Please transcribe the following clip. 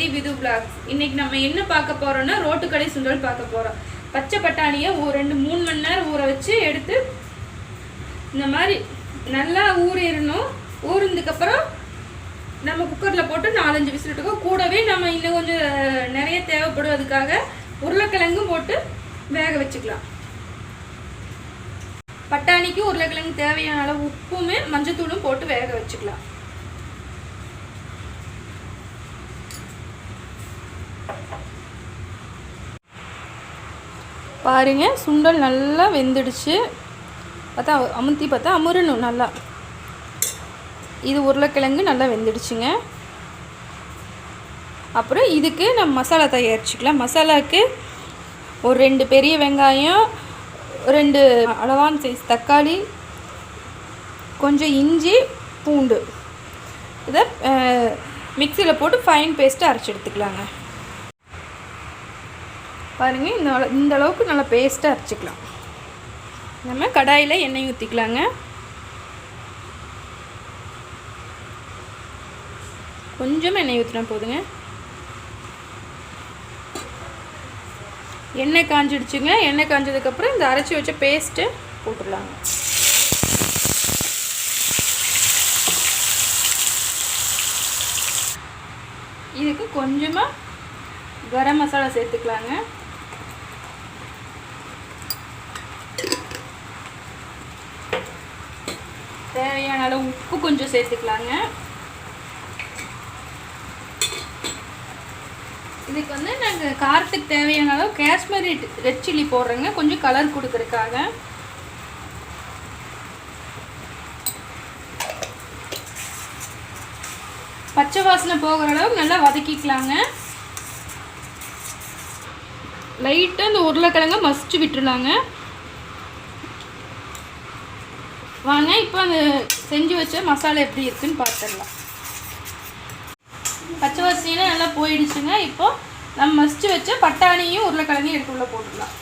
ஜெயந்தி விது vlogs. இன்னைக்கு நம்ம என்ன பார்க்க போறோம்னா ரோட்டுக்கடை சுண்டல் பார்க்க போறோம். பச்சை பட்டாணியை 2-3 மணி நேரம் ஊற வச்சு எடுத்து இந்த மாதிரி நல்லா ஊறிடணும். ஊறினதுக்கப்புறம் நம்ம குக்கரில் போட்டு 4-5 விசில் விட்டுக்கோ. கூடவே நம்ம இன்னும் கொஞ்சம் நிறைய தேவைப்படும், அதுக்காக உருளைக்கிழங்கும் போட்டு வேக வச்சுக்கலாம். பட்டாணிக்கு உருளைக்கிழங்கு தேவையான அளவு உப்புமே மஞ்சத்தூளும் போட்டு வேக வச்சுக்கலாம். பாருங்க, சுண்டல் நல்லா வெந்துடுச்சு. பார்த்தா அமுத்தி பார்த்தா அமுறணும் நல்லா. இது உருளைக்கிழங்கு நல்லா வெந்துடுச்சுங்க. அப்புறம் இதுக்கு நம்ம மசாலா தயாரிச்சுக்கலாம். மசாலாவுக்கு ஒரு 2 பெரிய வெங்காயம், 2 அளவான சைஸ் தக்காளி, கொஞ்சம் இஞ்சி, பூண்டு, இதை மிக்சியில் போட்டு ஃபைன் பேஸ்ட்டு அரைச்சி எடுத்துக்கலாங்க. பாருங்கள், இந்த அளவுக்கு நல்லா பேஸ்ட்டாக அரைச்சிக்கலாம். நம்ம கடாயில் எண்ணெய் ஊற்றிக்கலாங்க. கொஞ்சம் எண்ணெய் ஊற்றினா போதுங்க. எண்ணெய் காஞ்சிடுச்சுங்க. எண்ணெய் காஞ்சதுக்கப்புறம் இந்த அரைச்சி வச்ச பேஸ்ட்டு போட்டுடலாங்க. இதுக்கு கொஞ்சமாக கரம் மசாலா சேர்த்துக்கலாங்க. தேவையான அளவு உப்பு கொஞ்சம் சேர்த்துக்கலாங்க. இதுக்கு நாங்கள் காரத்துக்கு தேவையான அளவு காஷ்மீரி ரெட் சில்லி போடுறோங்க, கொஞ்சம் கலர் கொடுக்கறதுக்காக. பச்சை வாசனை போகிற அளவு நல்லா வதக்கிக்கலாங்க. லைட்டாக இந்த உருளைக்கிழங்க மசிச்சு விட்டுருலாங்க. வாங்க இப்போ அந்த செஞ்சு வச்ச மசாலா எப்படி இருக்குன்னு பார்த்துடலாம். பச்சை வாசனையெல்லாம் நல்லா போயிடுச்சுங்க. இப்போது நம்ம மசிச்சு வச்ச பட்டாணியும் உருளைக்கிழங்கையும் எடுத்து உள்ள போட்டுடலாம்.